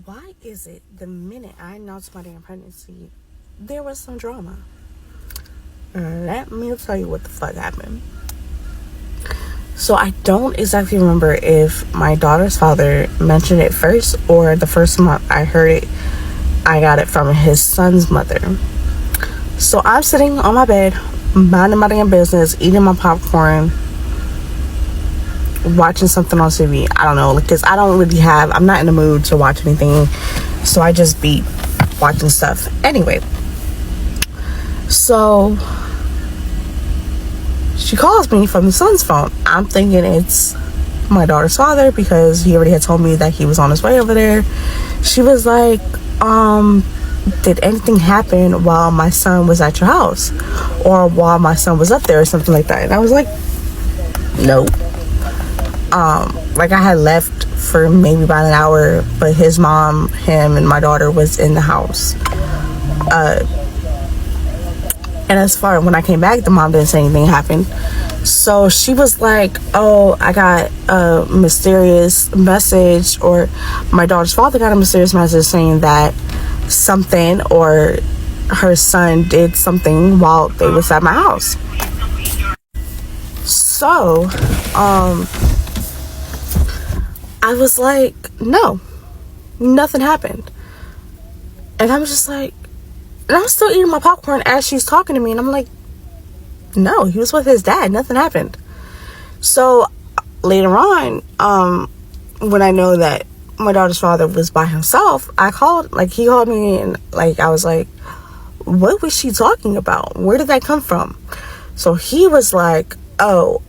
Why is it the minute I announced my damn pregnancy, there was some drama? Let me tell you what the fuck happened. So I don't exactly remember if my daughter's father mentioned it first, or the first month I heard it, I got it from his son's mother. So I'm sitting on my bed, minding my damn business, eating my popcorn, watching something on TV. I don't know, because I'm not in the mood to watch anything, so I just be watching stuff. Anyway, so she calls me from the son's phone. I'm thinking it's my daughter's father, because he already had told me that he was on his way over there. She was like, did anything happen while my son was at your house, or while my son was up there, or something like that? And I was like, nope. Like, I had left for maybe about an hour, but his mom, him, and my daughter was in the house. And as far as when I came back, the mom didn't say anything happened. So she was like, oh, I got a mysterious message, or my daughter's father got a mysterious message saying that something, or her son did something while they was at my house. So, I was like, no, nothing happened. And I'm just like, and I'm still eating my popcorn as she's talking to me, and I'm like, no, he was with his dad, nothing happened. So later on, when I know that my daughter's father was by himself, he called me, and like, I was like, what was she talking about? Where did that come from? So he was like, oh,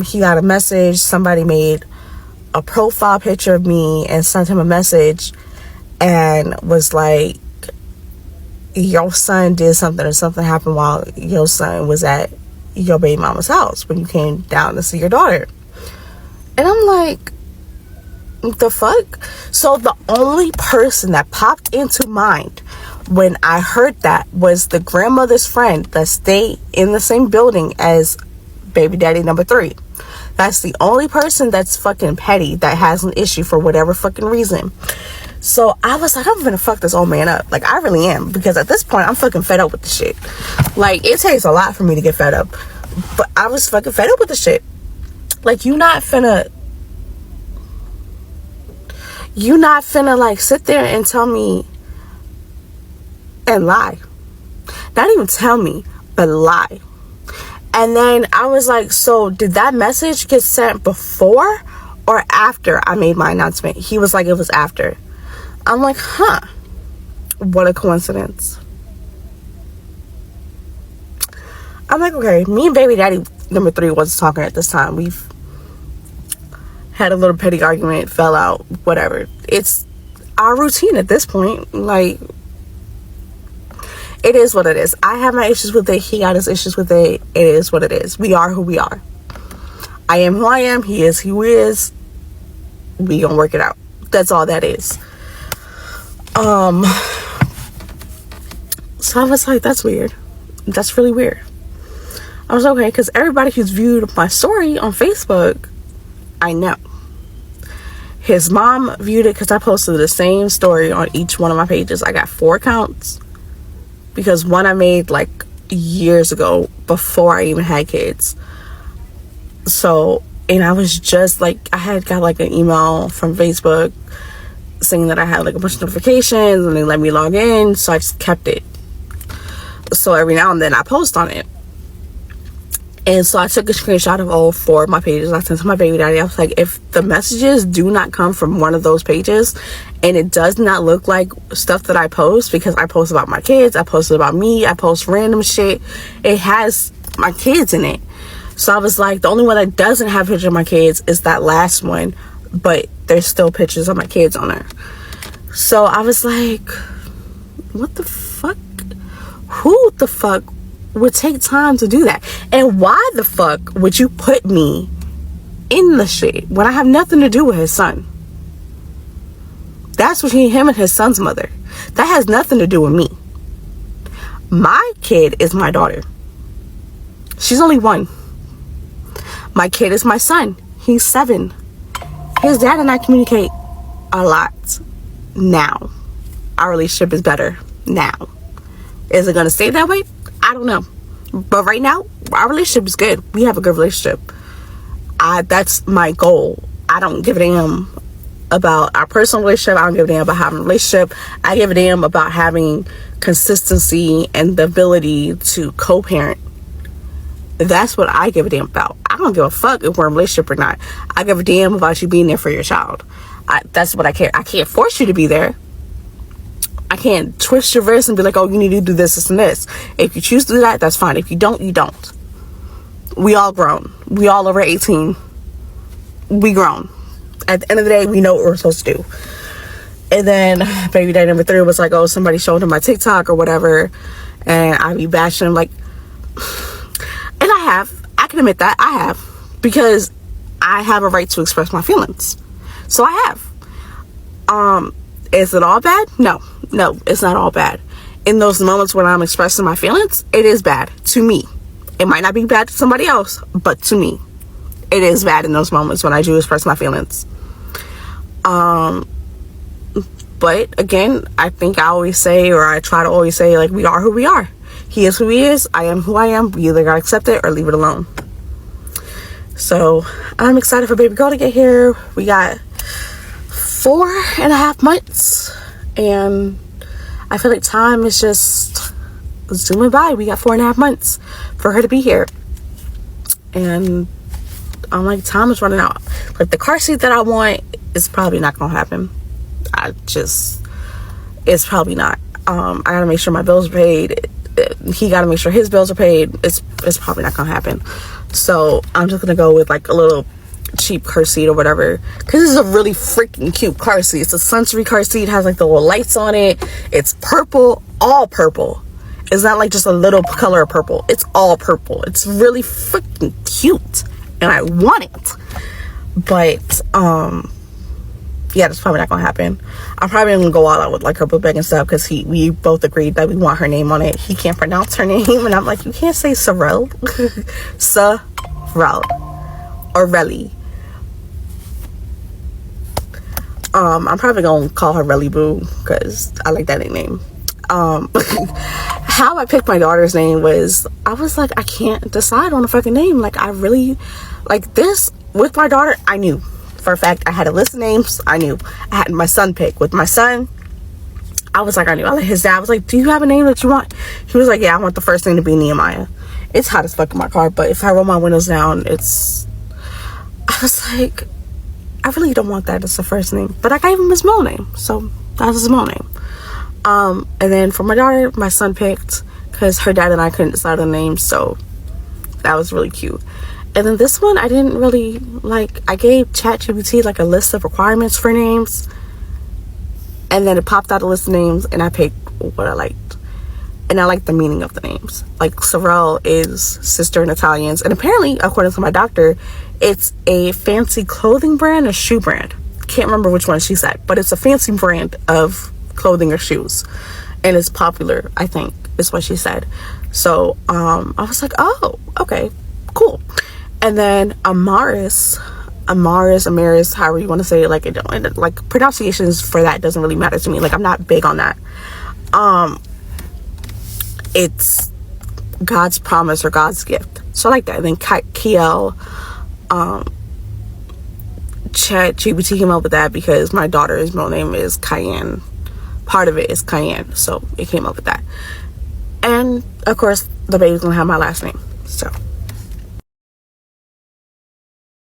he got a message, somebody made a profile picture of me and sent him a message and was like, your son did something, or something happened while your son was at your baby mama's house when you came down to see your daughter. And I'm like, what the fuck? So the only person that popped into mind when I heard that was the grandmother's friend that stayed in the same building as baby daddy number 3. That's the only person that's fucking petty, that has an issue for whatever fucking reason. So I was like, I'm gonna fuck this old man up. Like, I really am, because at this point I'm fucking fed up with the shit. Like, it takes a lot for me to get fed up, but I was fucking fed up with the shit. Like, you not finna like sit there and tell me and lie. Not even tell me, but lie. And then I was like, so did that message get sent before or after I made my announcement? He was like, it was after. I'm like, huh, what a coincidence. I'm like, okay, me and baby daddy number 3 wasn't talking at this time. We've had a little petty argument, fell out, whatever. It's our routine at this point. Like, it is what it is. I have my issues with it. He got his issues with it. It is what it is. We are who we are. I am who I am. He is who he is. We gonna work it out. That's all that is. So I was like, that's weird. That's really weird. I was okay, because everybody who's viewed my story on Facebook, I know. His mom viewed it because I posted the same story on each one of my pages. I got 4 accounts, because one I made like years ago before I even had kids. So, and I was just like, I had got like an email from Facebook saying that I had like a bunch of notifications, and they let me log in, so I just kept it. So every now and then I post on it. And so I took a screenshot of all 4 of my pages. I sent to my baby daddy. I was like, if the messages do not come from one of those pages, and it does not look like stuff that I post, because I post about my kids, I post about me, I post random shit, it has my kids in it. So I was like, the only one that doesn't have pictures of my kids is that last one, but there's still pictures of my kids on there. So I was like, what the fuck? Who the fuck would take time to do that? And why the fuck would you put me in the shit when I have nothing to do with his son? That's between him and his son's mother. That has nothing to do with me. My kid is my daughter. She's only 1. My kid is my son. He's 7. His dad and I communicate a lot. now. Our relationship is better now. Is it gonna stay that way? I don't know. But right now, our relationship is good. We have a good relationship. That's my goal. I don't give a damn about our personal relationship. I don't give a damn about having a relationship. I give a damn about having consistency and the ability to co-parent. That's what I give a damn about. I don't give a fuck if we're in a relationship or not. I give a damn about you being there for your child. That's what I care. I can't force you to be there. I can't twist your wrist and be like, oh, you need to do this and this. If you choose to do that, that's fine. If you don't, you don't. We all grown. We all over 18. We grown. At the end of the day, we know what we're supposed to do. And then baby daddy number 3 was like, oh, somebody showed him my TikTok or whatever, and I be bashing him like, and I can admit that I have, because I have a right to express my feelings. So I have. Is it all bad? No, it's not all bad. In those moments when I'm expressing my feelings, it is bad to me. It might not be bad to somebody else, but to me, it is bad in those moments when I do express my feelings. But again, I think I always say, or I try to always say, like, we are who we are. He is who he is. I am who I am. We either gotta accept it or leave it alone. So I'm excited for baby girl to get here. We got 4.5 months, and I feel like time is just zooming by. We got 4.5 months for her to be here, and I'm like, time is running out. Like, the car seat that I want is probably not gonna happen. It's probably not. I gotta make sure my bills are paid. He gotta make sure his bills are paid. It's probably not gonna happen. So I'm just gonna go with like a little cheap car seat or whatever, because this is a really freaking cute car seat. It's a sensory car seat. It has like the little lights on it. It's purple, all purple. It's not like just a little color of purple. It's all purple. It's really freaking cute, and I want it. But yeah, that's probably not gonna happen. I'm probably gonna go all out with like her book bag and stuff, because we both agreed that we want her name on it. He can't pronounce her name, and I'm like, you can't say Sorrel. Sorrel or Relly. I'm probably gonna call her Relly Boo, because I like that nickname. How I picked my daughter's name was, I was like, I can't decide on a fucking name. Like, I really, like, this with my daughter, I knew for a fact. I had a list of names. I knew. I had my son pick. With my son, I was like, I knew. His dad was like, do you have a name that you want? He was like, yeah, I want the first name to be Nehemiah. It's hot as fuck in my car, but if I roll my windows down, I was like, I really don't want that as the first name. But I gave him his middle name, so that's his middle name. And then for my daughter, my son picked, because her dad and I couldn't decide on names, so that was really cute. And then this one, I didn't really like. I gave ChatGPT like a list of requirements for names, and then it popped out a list of names, and I picked what I liked. And I like the meaning of the names. Like, Sorrel is sister in Italians, and apparently, according to my doctor, it's a fancy clothing brand or shoe brand. Can't remember which one she said, but it's a fancy brand of clothing or shoes, and it's popular, I think, is what she said. So I was like, oh, okay, cool. And then Amaris, however you want to say it, like pronunciations for that doesn't really matter to me. Like, I'm not big on that. It's God's promise or God's gift, so I like that. And then Kiel, ChatGPT came up with that because my daughter's middle name is Cayenne. Part of it is Cayenne, so it came up with that. And of course, the baby's gonna have my last name. So